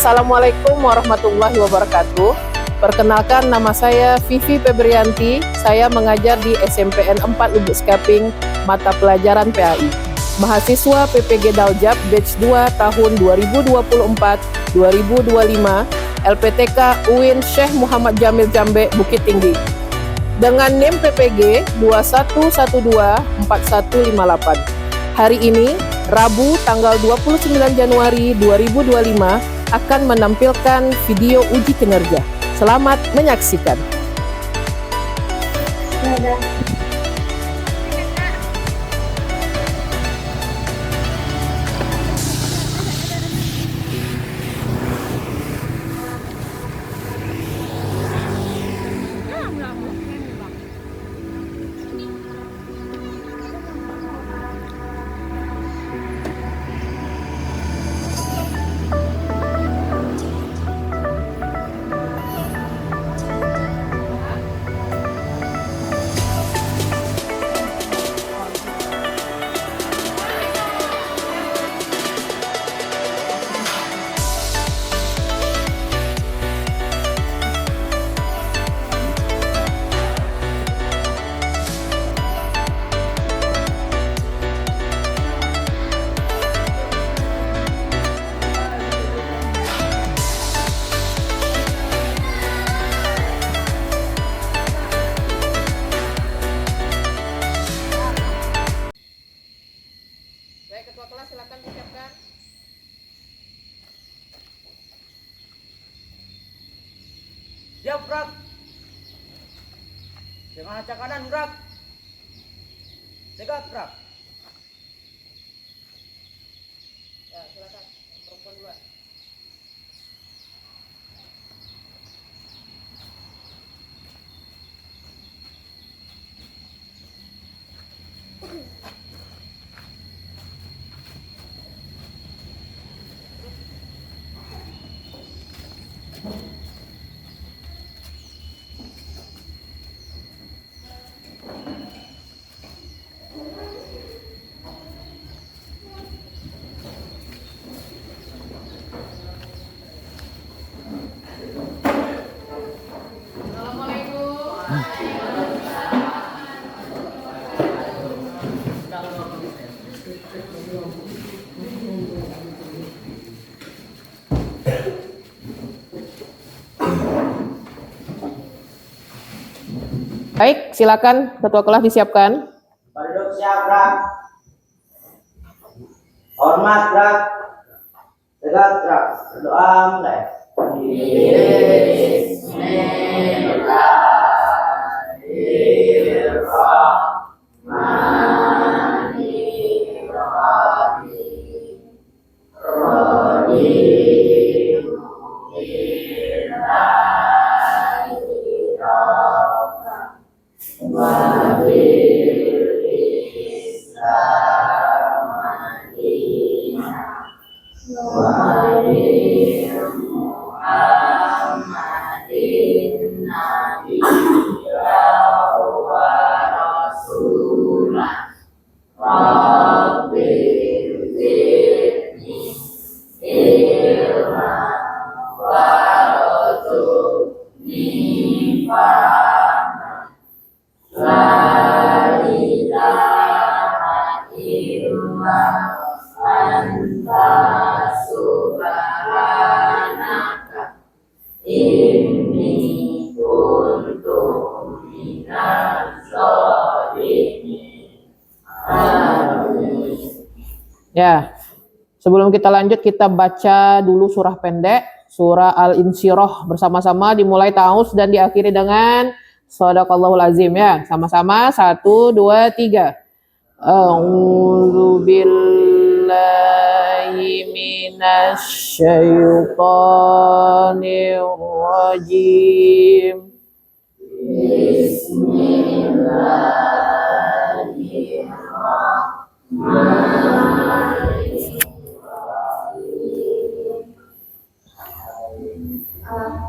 Assalamualaikum warahmatullahi wabarakatuh. Perkenalkan, nama saya Vivi Febrianti. Saya mengajar di SMPN 4 Lubuk Sekaping, mata pelajaran PAI. Mahasiswa PPG Daljab batch 2 tahun 2024-2025, LPTK UIN Syekh Muhammad Jamil Jambe, Bukit Tinggi. Dengan NIM PPG 21124158. Hari ini, Rabu tanggal 29 Januari 2025, akan menampilkan video uji kinerja. Selamat menyaksikan. Baik, ketua kelas silakan disiapkan. Siap, gerak. Dengan acak kanan, gerak. Tegak, gerak. Ya, silakan. Perempuan duluan. Baik, silakan ketua kelas disiapkan. Duduk siap, gerak. Hormat, gerak. Tegak, gerak. Berdoa mulai. Ya, sebelum kita lanjut, kita baca dulu surah pendek, surah Al-Insyirah bersama-sama, dimulai ta'awuz dan diakhiri dengan Shadaqallahul Azim ya. Sama-sama, 1, 2, 3. A'udzu billahi minasy syaithanir rajim.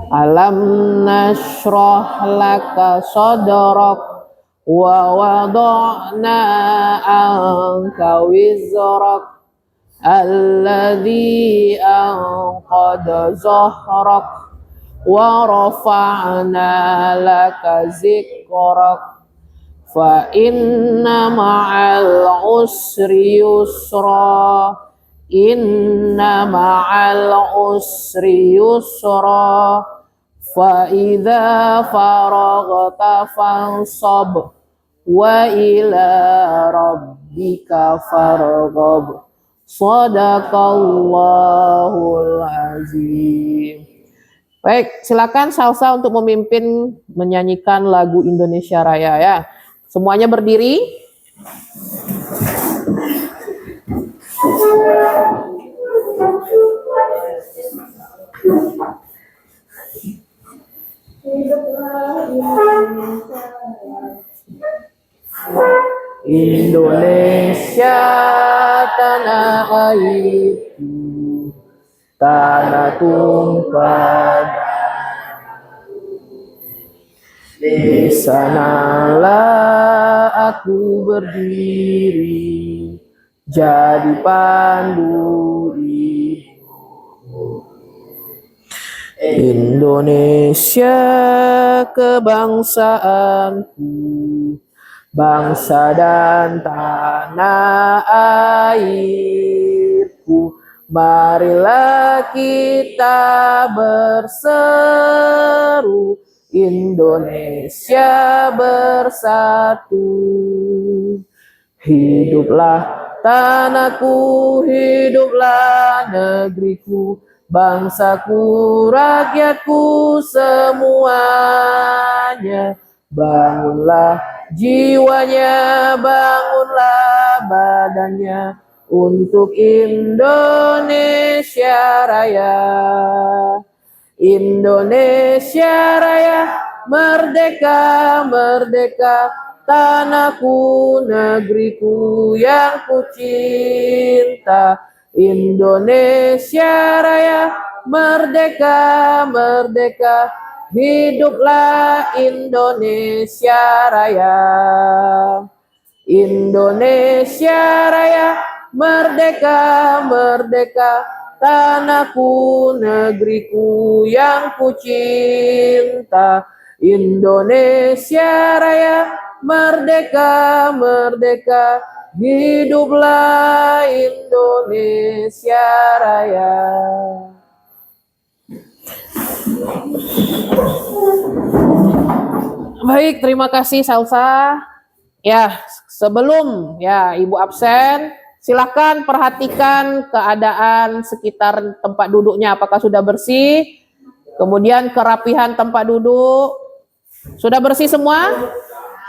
Alam nashrah laka sadrak wa wada'na anka wizrak alladzi anqadha zahrak wa rafa'na laka zikrak fa inna ma'al usri yusra inna ma'al usri yusra fa idza faraghta fansab wa ila rabbika farghab. Shadaqallahul azim. Baik, silakan Salsa untuk memimpin menyanyikan lagu Indonesia Raya ya. Semuanya berdiri. Indonesia tanah airku, tanah tumpah darah. Di sanalah aku berdiri, jadi pandu hidup. Indonesia kebangsaanku, bangsa dan tanah airku, marilah kita berseru, Indonesia bersatu. Hiduplah tanahku, hiduplah negeriku, bangsaku, rakyatku semuanya. Bangunlah jiwanya, bangunlah badannya untuk Indonesia Raya. Indonesia Raya, merdeka, merdeka, tanahku, negeriku yang ku cinta. Indonesia Raya, merdeka, merdeka, hiduplah Indonesia Raya. Indonesia Raya, merdeka, merdeka, tanahku, negeriku yang ku cinta. Indonesia Raya, merdeka, merdeka, hiduplah Indonesia Raya. Baik, terima kasih Salsa. Ya, sebelum ya Ibu absen, silakan perhatikan keadaan sekitar tempat duduknya, apakah sudah bersih, kemudian kerapihan tempat duduk, sudah bersih semua?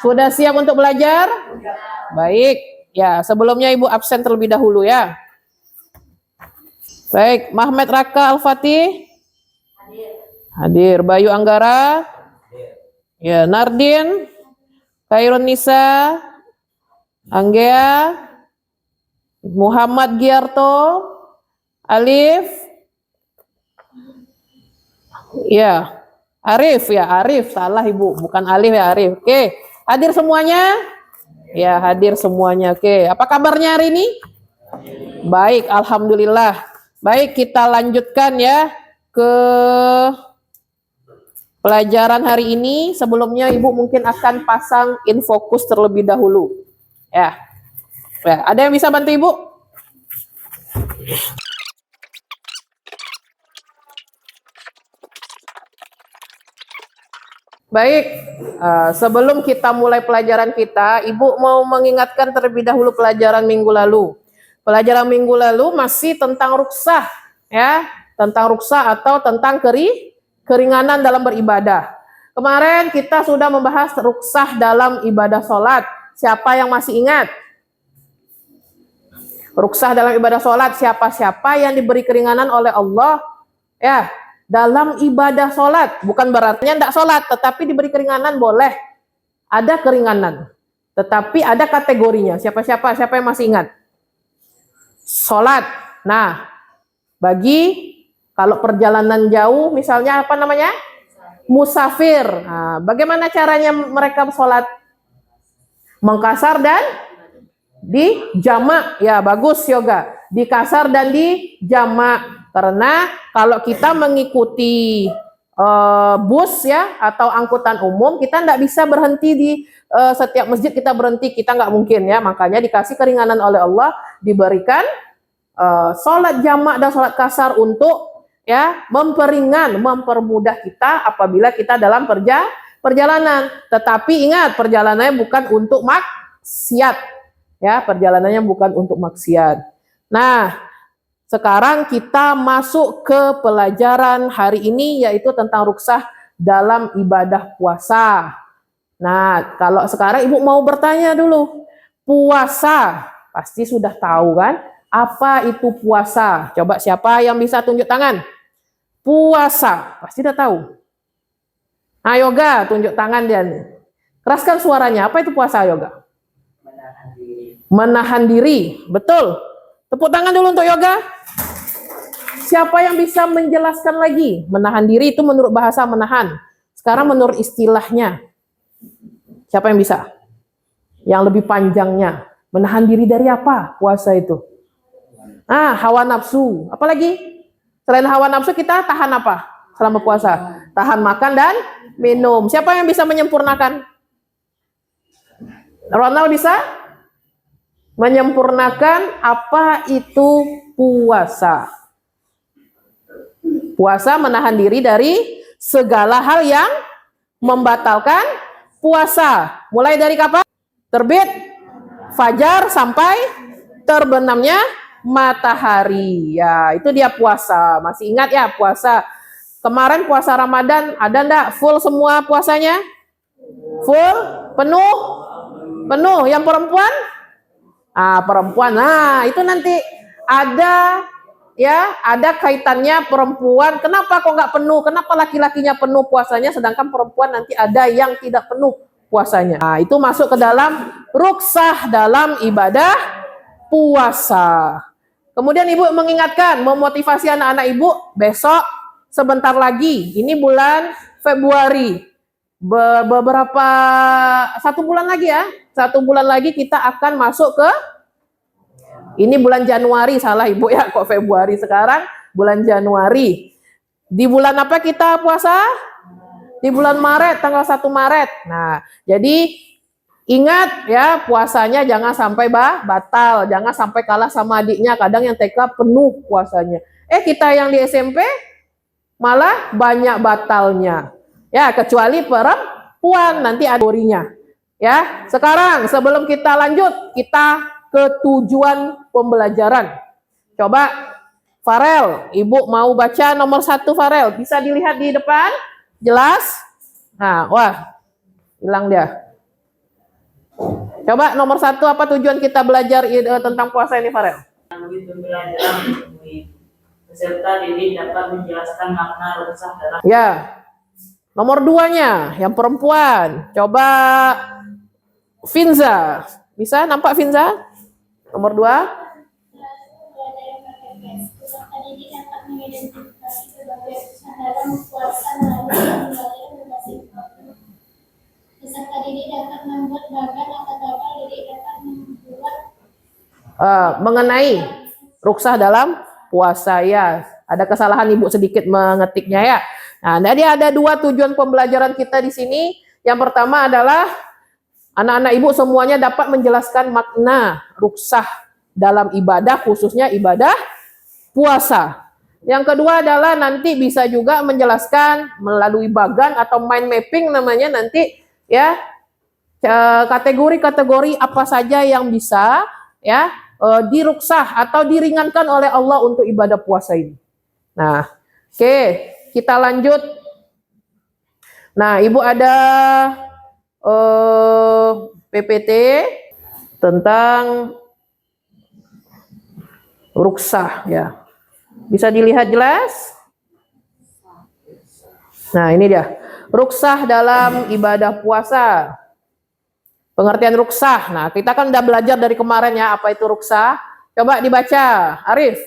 Sudah siap untuk belajar? Baik, ya sebelumnya Ibu absen terlebih dahulu ya. Baik, Mahmed Raka Al-Fatih? Hadir. Bayu Anggara? Ya, Nardin? Khairun Nisa? Anggea? Muhammad Giarto? Alif? Ya, Arif ya, Arif. Salah Ibu, bukan Alif ya, Arif. Oke, hadir semuanya? Ya, hadir semuanya. Oke, apa kabarnya hari ini? Baik, alhamdulillah. Baik, kita lanjutkan ya ke pelajaran hari ini. Sebelumnya Ibu mungkin akan pasang infokus terlebih dahulu. Ya. Ya, ada yang bisa bantu Ibu? Baik, sebelum kita mulai pelajaran kita, Ibu mau mengingatkan terlebih dahulu pelajaran minggu lalu. Pelajaran minggu lalu masih tentang ruksah, ya, tentang ruksah atau tentang keringanan dalam beribadah. Kemarin kita sudah membahas ruksah dalam ibadah sholat. Siapa yang masih ingat? Ruksah dalam ibadah sholat, siapa-siapa yang diberi keringanan oleh Allah, ya, dalam ibadah sholat, bukan berarti tidak sholat, tetapi diberi keringanan boleh. Ada keringanan, tetapi ada kategorinya. Siapa yang masih ingat? Sholat. Nah, bagi kalau perjalanan jauh, misalnya apa namanya? Musafir. Nah, bagaimana caranya mereka sholat? Mengkasar dan di jamak. Ya, bagus yoga. di kasar dan di jamak. Karena kalau kita mengikuti bus ya atau angkutan umum, kita tidak bisa berhenti di setiap masjid kita berhenti, kita nggak mungkin ya. Makanya dikasih keringanan oleh Allah, diberikan sholat jamak dan sholat kasar untuk ya mempermudah kita apabila kita dalam perjalanan. Tetapi ingat, perjalanannya bukan untuk maksiat ya, perjalanannya bukan untuk maksiat. Nah, sekarang kita masuk ke pelajaran hari ini, yaitu tentang rukhsah dalam ibadah puasa. Nah, kalau sekarang ibu mau bertanya dulu, puasa pasti sudah tahu kan? Apa itu puasa? Coba siapa yang bisa tunjuk tangan? Puasa, pasti udah tahu. Nah, Yoga, tunjuk tangan dia nih. Keraskan suaranya, apa itu puasa, Yoga? Menahan diri. Menahan diri, betul. Tepuk tangan dulu untuk Yoga. Siapa yang bisa menjelaskan lagi? Menahan diri itu menurut bahasa menahan. Sekarang menurut istilahnya. Siapa yang bisa? Yang lebih panjangnya. Menahan diri dari apa puasa itu? Hawa nafsu. Apalagi? Selain hawa nafsu kita tahan apa selama puasa? Tahan makan dan minum. Siapa yang bisa menyempurnakan? Ronald bisa? Menyempurnakan apa itu puasa? Puasa menahan diri dari segala hal yang membatalkan puasa. Mulai dari kapan? Terbit fajar sampai terbenamnya matahari. Ya, itu dia puasa. Masih ingat ya puasa? Kemarin puasa Ramadan ada enggak full semua puasanya? Full? Penuh? Penuh. Yang perempuan? Perempuan. Nah, itu nanti ada ya, ada kaitannya perempuan. Kenapa kok nggak penuh? Kenapa laki-lakinya penuh puasanya, sedangkan perempuan nanti ada yang tidak penuh puasanya. Nah, itu masuk ke dalam rukhsah dalam ibadah puasa. Kemudian ibu mengingatkan, memotivasi anak-anak ibu, besok sebentar lagi, ini bulan Februari, beberapa 1 bulan lagi ya, 1 bulan lagi kita akan masuk ke ini bulan Januari, salah ibu ya, kok Februari sekarang, bulan Januari. Di bulan apa kita puasa? Di bulan Maret, tanggal 1 Maret. Nah, jadi ingat ya, puasanya jangan sampai batal, jangan sampai kalah sama adiknya, kadang yang TK penuh puasanya. Kita yang di SMP malah banyak batalnya. Ya, kecuali perempuan, nanti ada kategorinya. Ya, sekarang sebelum kita lanjut, kita ke tujuan pembelajaran. Coba Farel, ibu mau baca nomor 1 Farel. Bisa dilihat di depan? Jelas? Nah, wah, hilang dia. Coba nomor 1, apa tujuan kita belajar tentang puasa ini Farel? Peserta didik dapat menjelaskan makna rukhsah dalam. Ya. Nomor 2-nya, yang perempuan. Coba Finza. Bisa nampak Finza? Nomor 2. Peserta didik dapat mengidentifikasi berbagai urusan dalam puasa melalui pembelajaran berbasis waktu. Peserta didik dapat membuat bagan atau tabel, didik dapat membuat mengenai rukhsah dalam puasa ya. Ada kesalahan ibu sedikit mengetiknya ya. Nah, jadi ada 2 tujuan pembelajaran kita di sini. Yang pertama adalah anak-anak ibu semuanya dapat menjelaskan makna rukhsah dalam ibadah, khususnya ibadah puasa. Yang kedua adalah nanti bisa juga menjelaskan melalui bagan atau mind mapping namanya nanti ya, kategori-kategori apa saja yang bisa ya dirukhsah atau diringankan oleh Allah untuk ibadah puasa ini. Nah, oke, kita lanjut. Nah, ibu ada PPT tentang rukhsah ya. Bisa dilihat jelas? Nah, ini dia. Rukhsah dalam ibadah puasa. Pengertian rukhsah. Nah, kita kan udah belajar dari kemarin ya, apa itu rukhsah. Coba dibaca, Arif.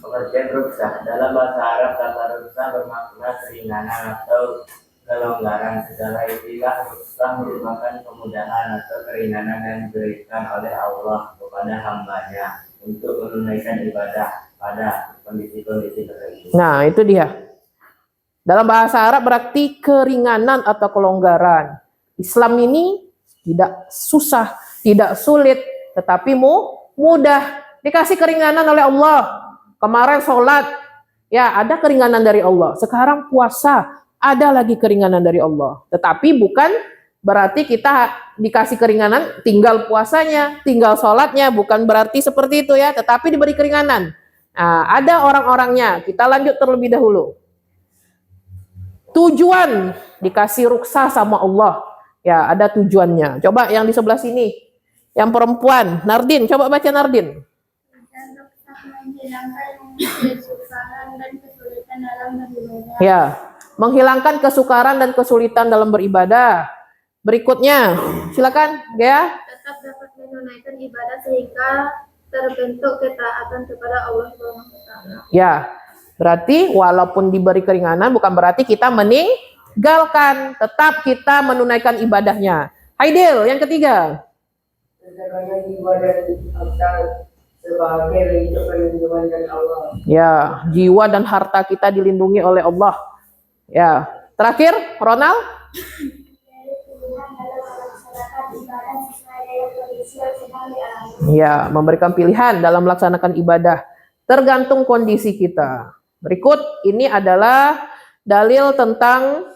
Pengertian rukhsah dalam bahasa Arab, kata rukhsah bermakna keringanan atau kelonggaran. Segala istilah rukhsah merupakan kemudahan atau keringanan yang diberikan oleh Allah kepada hambanya untuk menunaikan ibadah pada kondisi-kondisi tertentu. Nah, itu dia. Dalam bahasa Arab berarti keringanan atau kelonggaran. Islam ini tidak susah, tidak sulit, tetapi mudah. Dikasih keringanan oleh Allah. Kemarin sholat, ya ada keringanan dari Allah. Sekarang puasa, ada lagi keringanan dari Allah. Tetapi bukan berarti kita dikasih keringanan, tinggal puasanya, tinggal sholatnya. Bukan berarti seperti itu ya, tetapi diberi keringanan. Nah, ada orang-orangnya. Kita lanjut terlebih dahulu. Tujuan dikasih rukhsah sama Allah. Ya, ada tujuannya. Coba yang di sebelah sini. Yang perempuan, Nardin, coba baca Nardin. Dan rukhsah menghilangkan kesukaran dan kesulitan dalam beribadah. Ya, menghilangkan kesukaran dan kesulitan dalam beribadah. Berikutnya, silakan, Gea. Tetap dapat menunaikan ibadah sehingga terbentuk ketaatan kepada Allah Subhanahu wa taala. Ya, berarti walaupun diberi keringanan bukan berarti kita meninggalkan, tetap kita menunaikan ibadahnya. Haidil, yang ketiga. Sebagai ibadah sebagai bentuk perlindungan dari Allah. Ya, jiwa dan harta kita dilindungi oleh Allah. Ya, terakhir, Ronald. Pilihan dalam melaksanakan ibadah sesuai dengan kondisi yang sedang dialami. Ya, memberikan pilihan dalam melaksanakan ibadah tergantung kondisi kita. Berikut ini adalah dalil tentang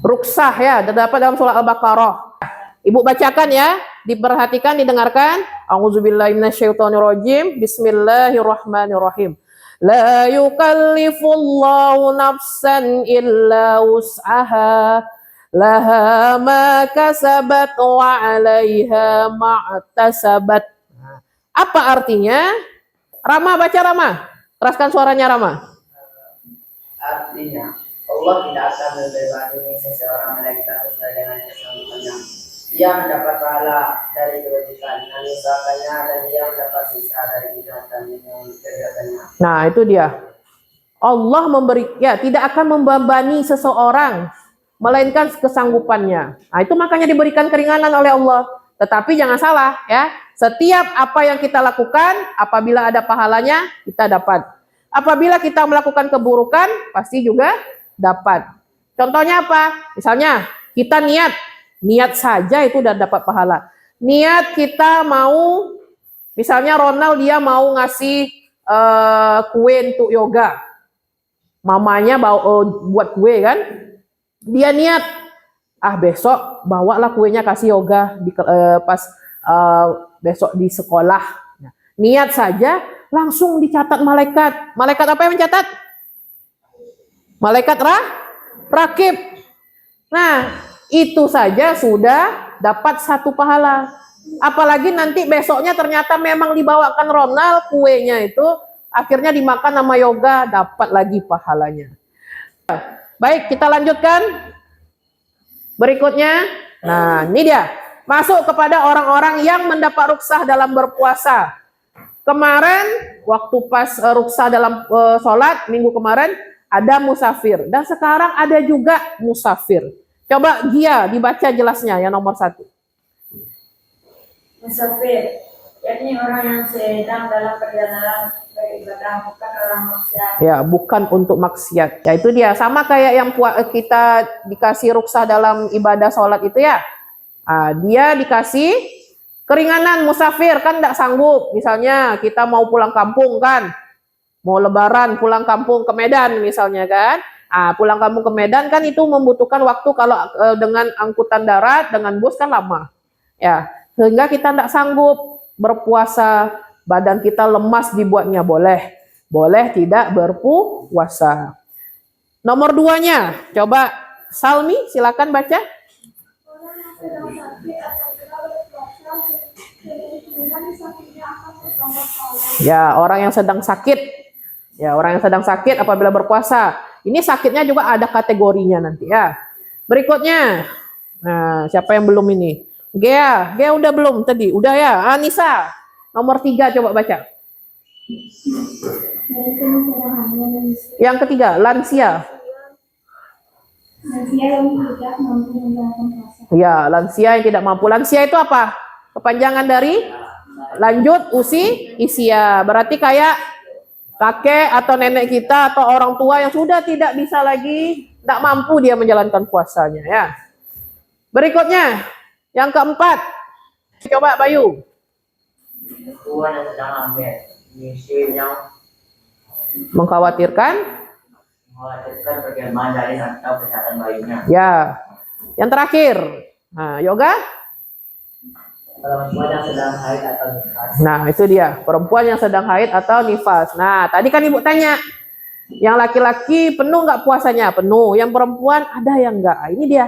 rukhsah ya, terdapat dalam surah Al-Baqarah. Ibu bacakan ya, diperhatikan, didengarkan. A'udzubillahi minasyaitonirrajim. Bismillahirrahmanirrahim. La yukallifullahu nafsan illa wus'aha. Laha ma kasabat wa 'alaiha ma'tasabat. Apa artinya? Rama, baca Rama. Keraskan suaranya Rama. Artinya, Allah tidak akan membebani seseorang malaikat sesuai dengan kesanggupannya. Dia mendapat pahala dari kebajikan yang diusahakannya dan dia mendapat sisa dari kejahatan yang dikerjakannya. Nah, itu dia. Allah memberi, ya, tidak akan membebani seseorang melainkan kesanggupannya. Nah, itu makanya diberikan keringanan oleh Allah. Tetapi jangan salah ya, setiap apa yang kita lakukan, apabila ada pahalanya, kita dapat. Apabila kita melakukan keburukan, pasti juga dapat. Contohnya apa? Misalnya, kita niat saja itu udah dapat pahala. Niat kita mau, misalnya Ronald dia mau ngasih kue untuk yoga. Mamanya buat kue kan? Dia niat, besok bawalah kuenya kasih yoga pas besok di sekolah. Niat saja langsung dicatat malaikat. Malaikat apa yang mencatat? Malaikat rakib. Nah, itu saja sudah dapat satu pahala. Apalagi nanti besoknya ternyata memang dibawakan Ronald kuenya itu, akhirnya dimakan sama yoga, dapat lagi pahalanya. Baik, kita lanjutkan. Berikutnya, nah ini dia. Masuk kepada orang-orang yang mendapat rukhsah dalam berpuasa. Kemarin, waktu pas rukhsah dalam sholat, minggu kemarin, ada musafir. Dan sekarang ada juga musafir. Coba Gia, dibaca jelasnya yang nomor 1. Musafir, yakni orang yang sedang dalam perjalanan beribadah, bukan orang maksiat. Ya, bukan untuk maksiat. Ya, itu dia. Sama kayak yang kita dikasih rukhsah dalam ibadah sholat itu ya. Dia dikasih keringanan musafir, kan tidak sanggup. Misalnya kita mau pulang kampung kan. Mau lebaran, pulang kampung ke Medan misalnya kan. Pulang kampung ke Medan kan itu membutuhkan waktu, kalau dengan angkutan darat, dengan bus kan lama. Ya, sehingga kita tidak sanggup berpuasa. Badan kita lemas dibuatnya, boleh tidak berpuasa. Nomor 2-nya, coba Salmi silakan baca. Orang yang sedang sakit atau tidak berpuasa, kemungkinan sakitnya akan berdampak pada. Ya, orang yang sedang sakit. Ya, orang yang sedang sakit apabila berpuasa. Ini sakitnya juga ada kategorinya nanti ya. Berikutnya. Nah, siapa yang belum ini? Gea udah belum tadi? Udah ya. Anissa. Nomor 3 coba baca. Mereka yang sedang hamil, Yang ketiga, lansia. lansia yang tidak mampu menjalankan puasa. Ya, lansia yang tidak mampu. Lansia itu apa? Kepanjangan dari lanjut usia. Berarti kayak kakek atau nenek kita atau orang tua yang sudah tidak bisa lagi, tidak mampu dia menjalankan puasanya ya. Berikutnya, yang keempat. Coba Bayu. Tuan yang sedang ambil misi yang Mengkhawatirkan. mengkhawatirkan bagaimana dari atau kesehatan bayinya. Ya. Yang terakhir. Nah, Yoga. Perempuan yang sedang haid atau nifas. Nah, itu dia. Perempuan yang sedang haid atau nifas. Nah, tadi kan Ibu tanya. Yang laki-laki penuh nggak puasanya? Penuh. Yang perempuan ada yang nggak. Ah, ini dia.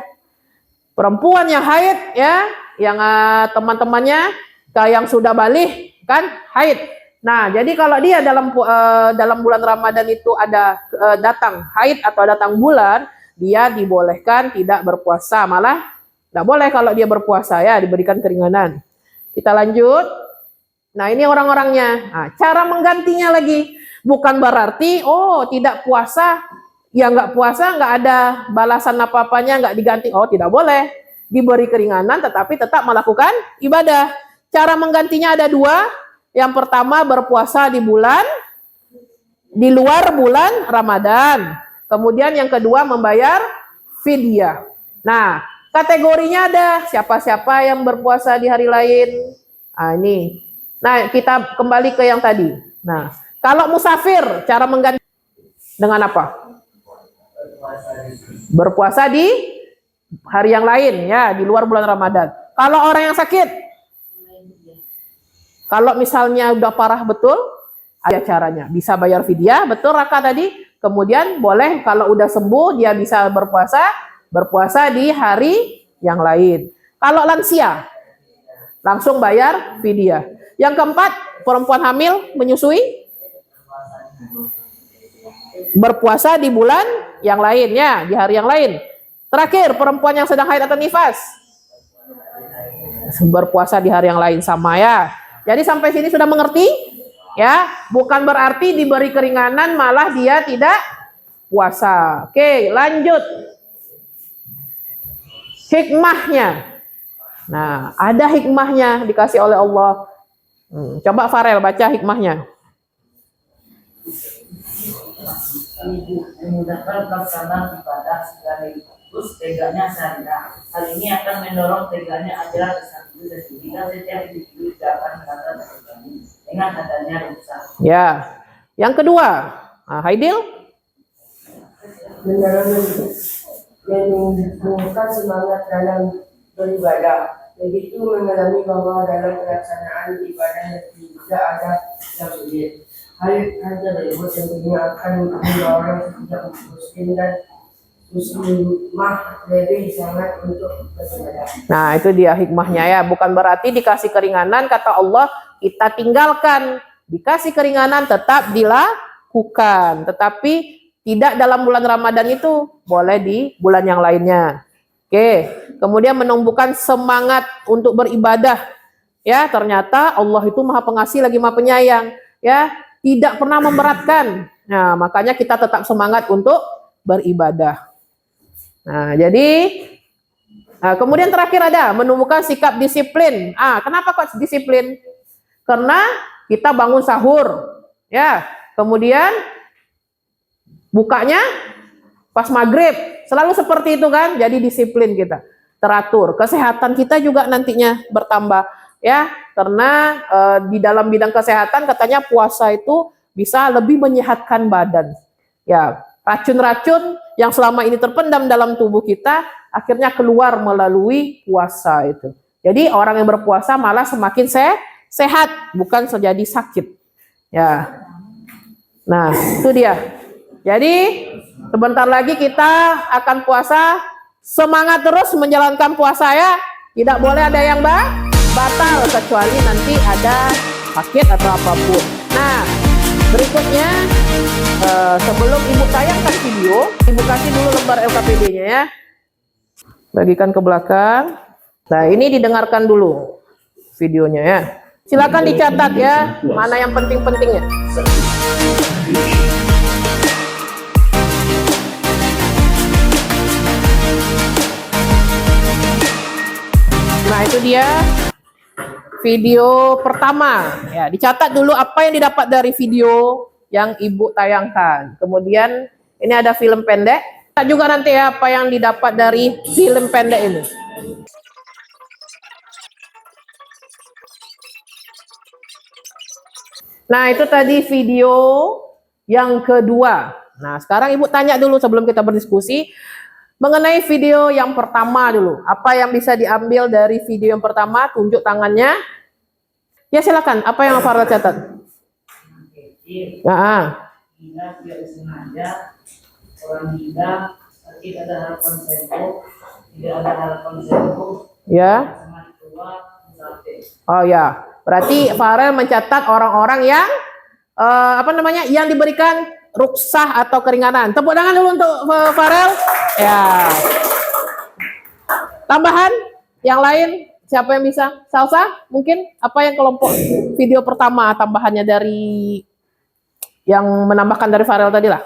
Perempuan yang haid ya, yang teman-temannya yang sudah balik kan haid. Nah, jadi kalau dia dalam bulan Ramadan itu ada datang haid atau datang bulan, dia dibolehkan tidak berpuasa, malah tidak boleh kalau dia berpuasa ya, diberikan keringanan. Kita lanjut. Nah, ini orang-orangnya. Nah, cara menggantinya lagi bukan berarti tidak puasa. Ya nggak puasa, nggak ada balasan apa-apanya, nggak diganti. Oh, tidak boleh. Diberi keringanan, tetapi tetap melakukan ibadah. Cara menggantinya ada dua. Yang pertama, berpuasa di luar bulan Ramadan. Kemudian yang kedua, membayar fidyah. Nah, kategorinya ada. Siapa-siapa yang berpuasa di hari lain. Nah, ini. Nah, kita kembali ke yang tadi. Nah, kalau musafir, cara mengganti dengan apa? Berpuasa di hari yang lain ya, di luar bulan Ramadan. Kalau orang yang sakit, kalau misalnya udah parah betul, ada caranya. Bisa bayar fidyah, betul Raka tadi. Kemudian boleh kalau udah sembuh dia bisa berpuasa di hari yang lain. Kalau lansia, langsung bayar fidyah. Yang keempat, perempuan hamil menyusui, berpuasa di bulan yang lain ya, di hari yang lain. Terakhir, perempuan yang sedang haid atau nifas, berpuasa di hari yang lain sama ya. Jadi sampai sini sudah mengerti ya, bukan berarti diberi keringanan malah dia tidak puasa. Oke, lanjut. Hikmahnya. Nah, ada hikmahnya dikasih oleh Allah. Coba Farel baca hikmahnya. Memudahkan pelaksanaan ibadah sekaligus tegaknya syariah. Hal ini akan mendorong tegaknya ajaran Islam dan sehingga setiap individu dapat merasa terbebani dengan adanya rusak. Ya, yang kedua, Haidil. Menumbuhkan semangat dalam beribadah. Begitu mengalami bahwa dalam pelaksanaan ibadah tidak ada yang sulit. Hal tersebut tentunya akan mendorong setiap muslim dan muslimah lebih semangat untuk beribadah. Nah, itu dia hikmahnya ya. Bukan berarti dikasih keringanan, kata Allah, kita tinggalkan. Dikasih keringanan tetap dilakukan. Tetapi tidak dalam bulan Ramadan itu, boleh di bulan yang lainnya. Oke, kemudian menumbuhkan semangat untuk beribadah. Ya, ternyata Allah itu Maha Pengasih lagi Maha Penyayang. Ya, tidak pernah memberatkan. Nah, makanya kita tetap semangat untuk beribadah. Nah, jadi kemudian terakhir ada menumbuhkan sikap disiplin. Kenapa kok disiplin? Karena kita bangun sahur. Ya, kemudian bukanya pas maghrib. Selalu seperti itu kan, jadi disiplin kita. Teratur. Kesehatan kita juga nantinya bertambah. Ya, karena di dalam bidang kesehatan katanya puasa itu bisa lebih menyehatkan badan. Ya, racun-racun yang selama ini terpendam dalam tubuh kita akhirnya keluar melalui puasa itu. Jadi orang yang berpuasa malah semakin sehat, bukan menjadi sakit. Ya. Nah, itu dia. Jadi sebentar lagi kita akan puasa, semangat terus menjalankan puasa ya. Tidak boleh ada yang batal kecuali nanti ada sakit atau apapun. Nah, berikutnya sebelum Ibu tayangkan video, Ibu kasih dulu lembar LKPD-nya ya. Bagikan ke belakang. Nah, ini didengarkan dulu videonya ya. Silakan dicatat ya, mana yang penting-pentingnya. Nah, itu dia video pertama. Ya, dicatat dulu apa yang didapat dari video yang Ibu tayangkan. Kemudian ini ada film pendek. Kita juga nanti ya apa yang didapat dari film pendek ini. Nah, itu tadi video yang kedua. Nah, sekarang Ibu tanya dulu sebelum kita berdiskusi mengenai video yang pertama dulu. Apa yang bisa diambil dari video yang pertama? Tunjuk tangannya. Ya, silakan. Apa yang Farel catat? Nah, Gila tidak disengaja, orang gila, tidak ada harapan sembuh, tidak ada harapan sembuh, ya. sama tua, musafir. Oh ya. Berarti Farel mencatat orang-orang yang yang diberikan ruksah atau keringanan. Tepuk tangan dulu untuk Farel. Ya. Tambahan yang lain siapa yang bisa? Salsa mungkin apa yang kelompok video pertama tambahannya dari yang menambahkan dari Farel tadi lah.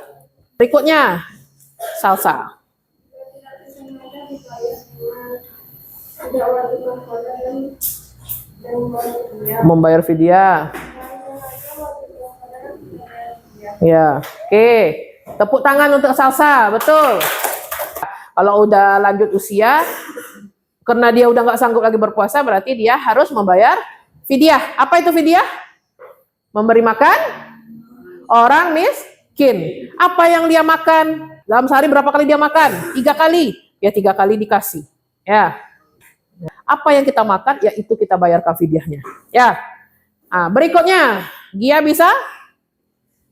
Berikutnya Salsa. Membayar fidyah. Ya, oke. Tepuk tangan untuk Salsa, betul. Kalau udah lanjut usia, karena dia udah nggak sanggup lagi berpuasa, berarti dia harus membayar fidyah. Apa itu fidyah? Memberi makan orang miskin. Apa yang dia makan? Dalam sehari berapa kali dia makan? 3 kali. Ya 3 kali dikasih. Ya. Apa yang kita makan, ya itu kita bayarkan fidyahnya. Ya. Nah, berikutnya, Gia bisa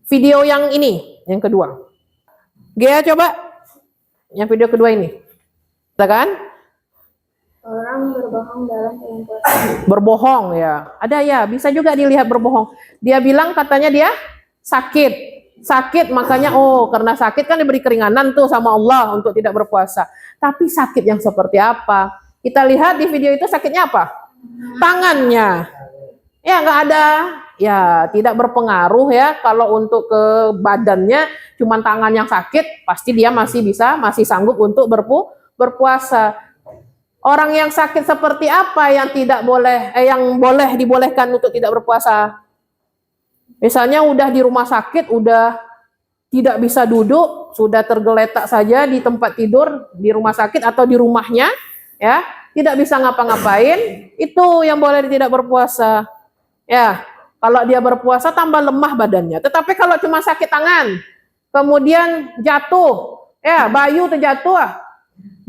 video yang ini, yang kedua. Gia coba yang video kedua ini. Bisa kan? Orang berbohong dalam bulan puasa. Berbohong ya. Ada ya, bisa juga dilihat berbohong. Dia bilang katanya dia sakit. Sakit makanya karena sakit kan diberi keringanan tuh sama Allah untuk tidak berpuasa. Tapi sakit yang seperti apa? Kita lihat di video itu sakitnya apa? Tangannya. Ya nggak ada, ya tidak berpengaruh ya kalau untuk ke badannya cuma tangan yang sakit, pasti dia masih sanggup untuk berpuasa. Orang yang sakit seperti apa yang tidak boleh yang boleh dibolehkan untuk tidak berpuasa? Misalnya udah di rumah sakit, udah tidak bisa duduk, sudah tergeletak saja di tempat tidur di rumah sakit atau di rumahnya, ya, tidak bisa ngapa-ngapain, itu yang boleh tidak berpuasa. Ya, kalau dia berpuasa tambah lemah badannya. Tetapi kalau cuma sakit tangan, kemudian jatuh, ya, Bayu terjatuh,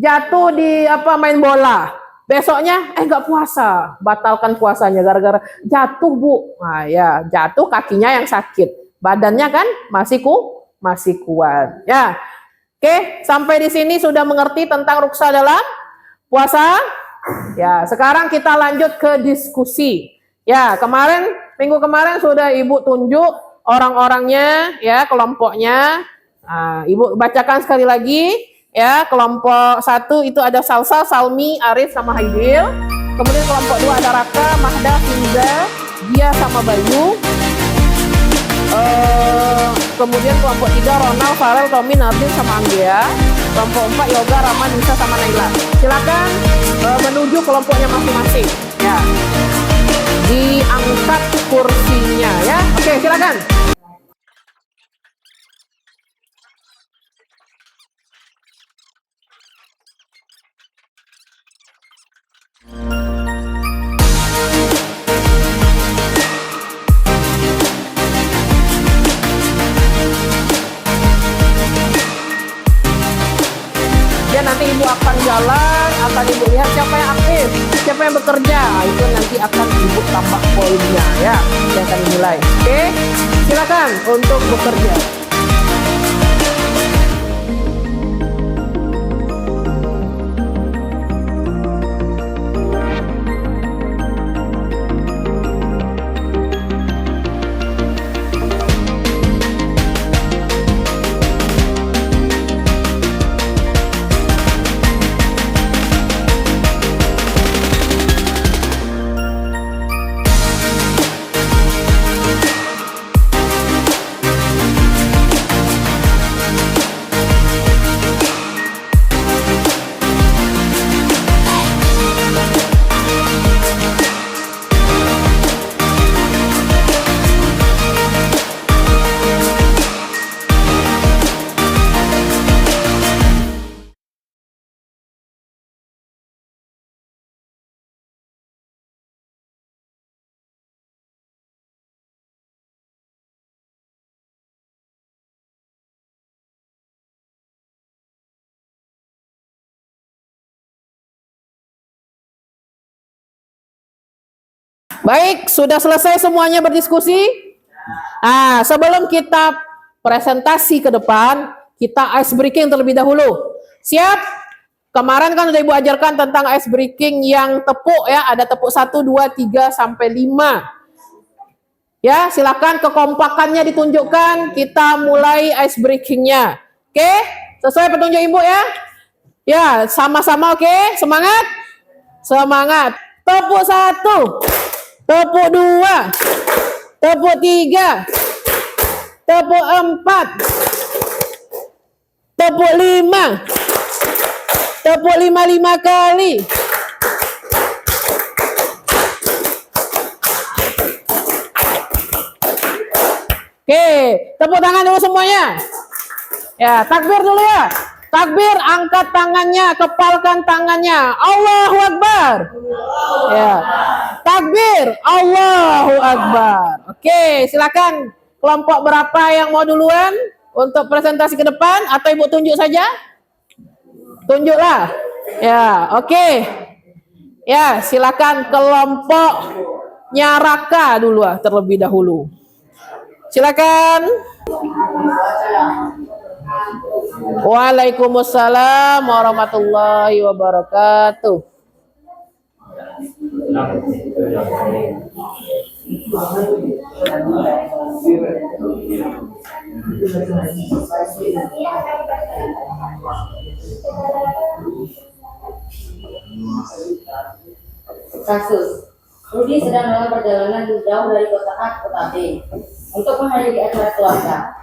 jatuh di main bola. Besoknya nggak puasa, batalkan puasanya gara-gara jatuh, Bu. Nah, ya, jatuh kakinya yang sakit. Badannya kan masih kuat. Ya. Oke, sampai di sini sudah mengerti tentang ruksa dalam puasa? Ya, sekarang kita lanjut ke diskusi. Ya, minggu kemarin sudah Ibu tunjuk orang-orangnya, ya, kelompoknya. Nah, Ibu bacakan sekali lagi, ya, kelompok 1 itu ada Salsa, Salmi, Arif, sama Haidil. Kemudian kelompok 2 ada Raka, Mahda, Finza, Dia sama Bayu. Kemudian kelompok 3 Ronald, Farel, Tommy, Nardin, sama Anggea. Kelompok 4 Yoga, Rahman, Nisa, sama Naila. Silakan menuju kelompoknya masing-masing. Ya. Diangkat kursinya ya. Oke, silakan. Dan nanti Ibu akan jalan, akan Ibu lihat siapa yang aktif, siapa yang bekerja. Itu nanti akan Ibu tambah poinnya ya, yang akan dimulai. Oke, silakan untuk bekerja. Baik, sudah selesai semuanya berdiskusi? Sebelum kita presentasi ke depan, kita ice breaking terlebih dahulu. Siap? Kemarin kan udah Ibu ajarkan tentang ice breaking yang tepuk ya, ada tepuk 1, 2, 3, sampai 5. Ya, silakan kekompakannya ditunjukkan, kita mulai ice breakingnya. Oke, sesuai petunjuk Ibu ya? Ya, sama-sama oke? Semangat? Semangat. Tepuk 1, tepuk 2, tepuk 3, tepuk 4, tepuk 5, tepuk 5 kali. Oke, tepuk tangan dulu semuanya. Ya, takbir dulu ya. Takbir, angkat tangannya, kepalkan tangannya. Allahu Akbar. Ya. Takbir, Allahu Akbar. Oke, silakan kelompok berapa yang mau duluan untuk presentasi ke depan atau Ibu tunjuk saja? Tunjuklah. Ya, oke. Ya, silakan kelompoknya Raka dulu terlebih dahulu. Silakan. Waalaikumsalam warahmatullahi wabarakatuh. Kasus Rudi sedang dalam perjalanan jauh dari kota A ke kota B untuk menghadiri acara keluarga.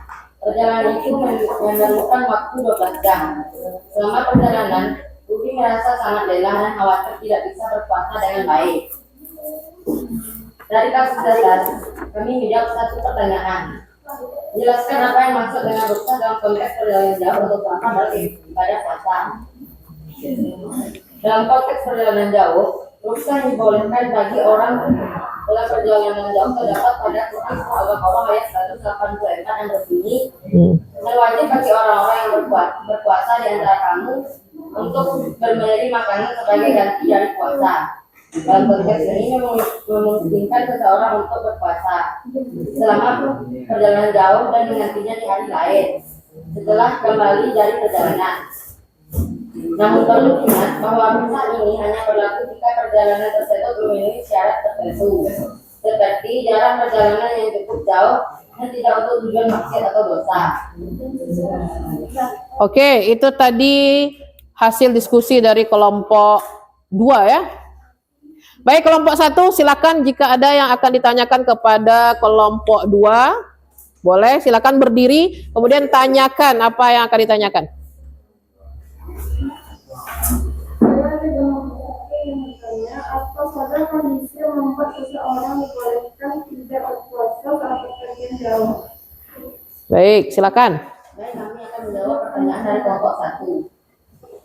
Perjalanan itu memerlukan waktu 12 jam. Selama perjalanan, Rudi merasa sangat lelah dan khawatir tidak bisa berpuasa dengan baik. Dari kasus dasar, kami menjawab satu pertanyaan. Jelaskan apa yang maksud dengan ruksa dalam konteks perjalanan jauh untuk puasa dalam ibadah puasa. Dalam konteks perjalanan jauh, ruksa dibolehkan bagi orang dalam perjalanan jauh terdapat pada Quran Surah Al-Baqarah ayat 184 yang berbunyi, dan wajib bagi orang-orang yang berpuasa di antara kamu untuk memberi makanan sebagai ganti dari puasa. Dalam konteks ini memungkinkan seseorang untuk berpuasa selama perjalanan jauh dan menggantinya di hari lain setelah kembali dari perjalanan. Namun perlu diingat bahwa ruksa ini hanya berlaku jika perjalanan tersebut memenuhi syarat tertentu, seperti jarak perjalanan yang cukup jauh dan tidak untuk tujuan maksiat atau dosa. Oke, itu tadi hasil diskusi dari kelompok 2 ya. Baik, kelompok 1 silakan jika ada yang akan ditanyakan kepada kelompok 2, boleh silakan berdiri kemudian tanyakan apa yang akan ditanyakan. Apa saja kondisi yang membuat seseorang dibolehkan tidak berpuasa saat pergian jauh? Baik, silakan. Baik, kami akan menjawab pertanyaan dari kelompok 1.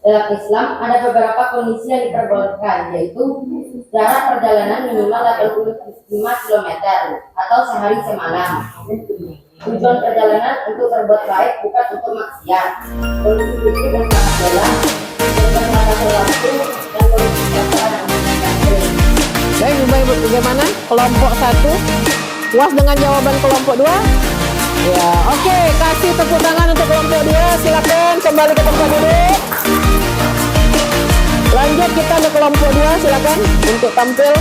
Dalam Islam ada beberapa kondisi yang diperbolehkan, yaitu jarak perjalanan minimal 85 km atau sehari semalam. Tujuan perjalanan untuk berbuat baik, bukan untuk maksiat. Kondisi fisik yang sangat lelah, keterbatasan waktu, dan kondisi kesehatan yang meningkat. Baik, Ibu, bagaimana? Kelompok 1 puas dengan jawaban kelompok 2? Ya, oke, kasih tepuk tangan untuk kelompok 2. Silakan kembali ke tempat duduk. Lanjut kita ke kelompok 2, silakan untuk tampil.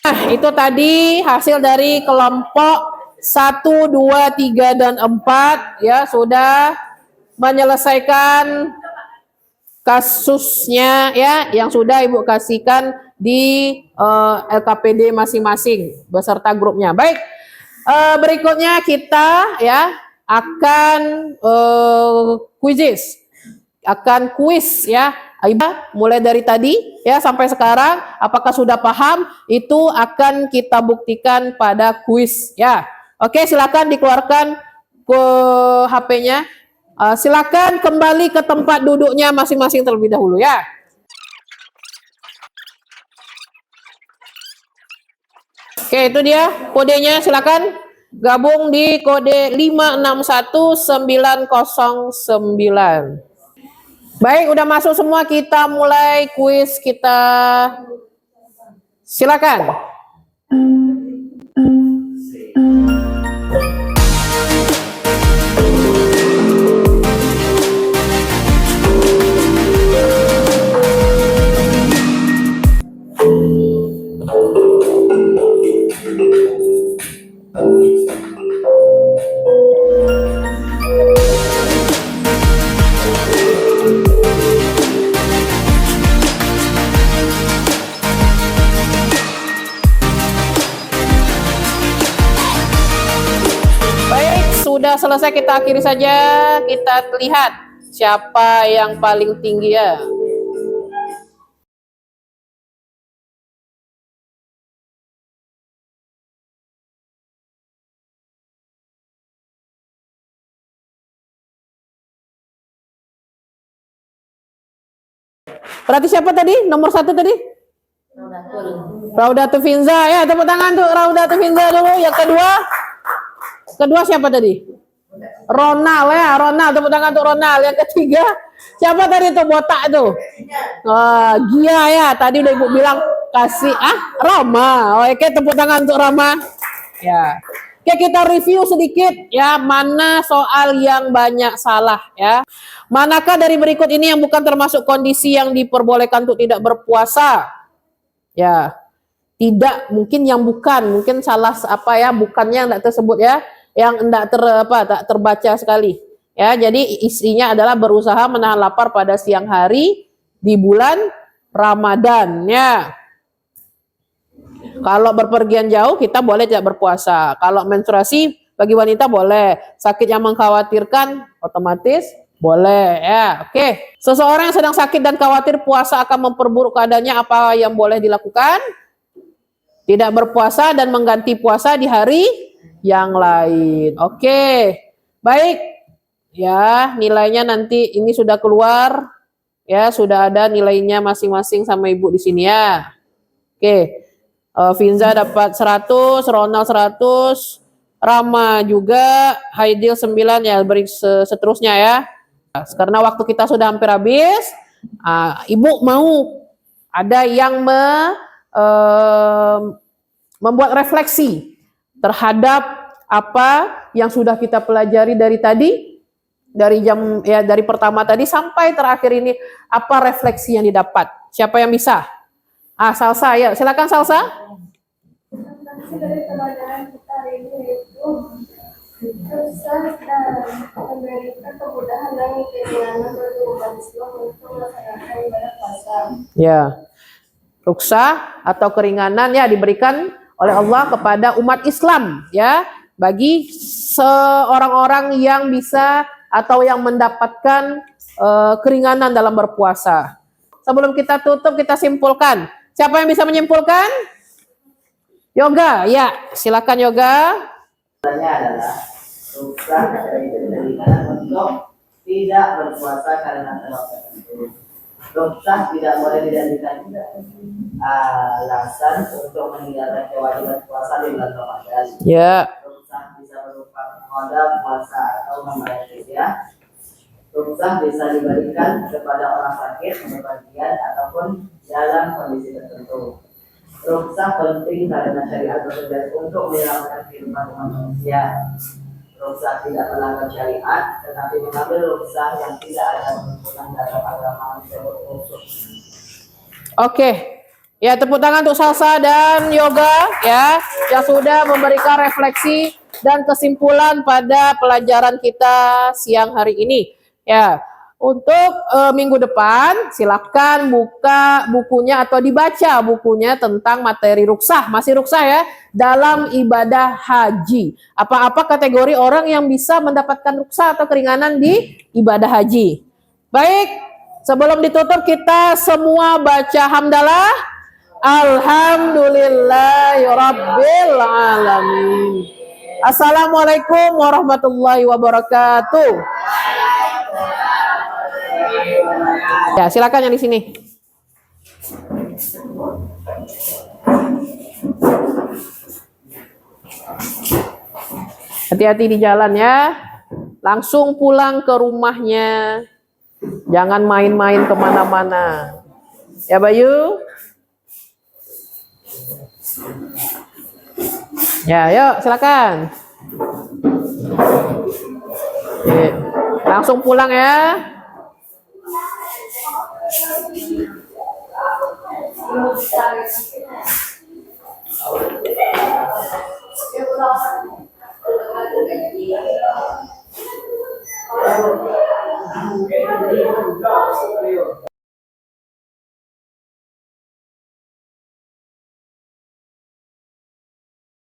Nah, itu tadi hasil dari kelompok 1, 2, 3, dan 4 ya, sudah menyelesaikan kasusnya ya, yang sudah Ibu kasihkan di LKPD masing-masing beserta grupnya. Baik, berikutnya kita ya akan kuis ya. Mulai dari tadi ya sampai sekarang, apakah sudah paham? Itu akan kita buktikan pada kuis ya. Oke, silakan dikeluarkan ke HP-nya. Silakan kembali ke tempat duduknya masing-masing terlebih dahulu ya. Oke, itu dia kodenya. Silakan gabung di kode 561909. Baik, udah masuk semua, kita mulai kuis kita. Silakan. Sudah selesai, kita akhiri saja. Kita lihat siapa yang paling tinggi ya. Berarti siapa tadi? Nomor 1 tadi? Raudatul Finza ya, tepuk tangan untuk Raudatul Finza dulu. Yang kedua siapa tadi? Ronald ya, Ronald, tepuk tangan untuk Ronald. Yang ketiga siapa tadi tuh botak tuh? Gia ya, tadi udah ibu bilang kasih Rama. Oke, tepuk tangan untuk Rama. Ya. Oke, kita review sedikit ya, mana soal yang banyak salah ya. Manakah dari berikut ini yang bukan termasuk kondisi yang diperbolehkan untuk tidak berpuasa? Ya. Tidak, mungkin yang bukan, mungkin salah apa ya, bukannya yang tidak tersebut ya, yang tidak tak terbaca sekali. Ya, jadi isinya adalah berusaha menahan lapar pada siang hari di bulan Ramadan ya. Kalau berpergian jauh kita boleh tidak berpuasa. Kalau menstruasi bagi wanita boleh. Sakit yang mengkhawatirkan otomatis boleh ya. Oke. Seseorang yang sedang sakit dan khawatir puasa akan memperburuk keadaannya, apa yang boleh dilakukan? Tidak berpuasa dan mengganti puasa di hari yang lain. Oke. Baik. Ya, nilainya nanti ini sudah keluar. Ya, sudah ada nilainya masing-masing sama Ibu di sini ya. Oke. Finza dapat 100, Ronald 100, Rama juga, Haidil 9 ya, beri seterusnya ya. Karena waktu kita sudah hampir habis, Ibu mau ada yang membuat refleksi terhadap apa yang sudah kita pelajari dari tadi, dari pertama tadi sampai terakhir ini, apa refleksi yang didapat? Siapa yang bisa? Salsa ya, silakan Salsa. Dari pelajaran kita hari ini yaitu susah dan memberikan kemudahan dan keinginan bagi umat Islam untuk melaksanakan ibadah puasa. Ya, ruksah atau keringanan ya diberikan oleh Allah kepada umat Islam ya, bagi seorang-orang yang bisa atau yang mendapatkan keringanan dalam berpuasa. Sebelum kita tutup, kita simpulkan. Siapa yang bisa menyimpulkan? Yoga, ya, silakan Yoga. Adalah ruksah dari keringanan untuk tidak berpuasa karena terlalu tertentu. Ruksah tidak boleh dijadikan alasan untuk meninggalkan kewajiban puasa di bulan Ramadan. Ya. Ruksah bisa berupa modal puasa atau membayar fidyah. Ruksah bisa diberikan kepada orang sakit, bepergian ataupun dalam kondisi tertentu. Ruksah penting karena syariat bekerja untuk menyelamatkan kehidupan umat manusia. Ruksah tidak melanggar syariat, tetapi mengambil ruksah yang tidak ada tuntunan dalam agama tersebut. Oke, ya tepuk tangan untuk Salsa dan Yoga ya, yang sudah memberikan refleksi dan kesimpulan pada pelajaran kita siang hari ini. Ya, Untuk minggu depan silakan buka bukunya atau dibaca bukunya tentang materi ruksah. Masih ruksah ya, dalam ibadah haji. Apa-apa kategori orang yang bisa mendapatkan ruksah atau keringanan di ibadah haji. Baik, sebelum ditutup kita semua baca hamdalah. Alhamdulillahirabbil alamin. Assalamualaikum warahmatullahi wabarakatuh. Ya, silakan yang di sini. Hati-hati di jalan ya. Langsung pulang ke rumahnya. Jangan main-main kemana-mana. Ya Bayu? Ya, yuk silakan. Oke. Langsung pulang ya.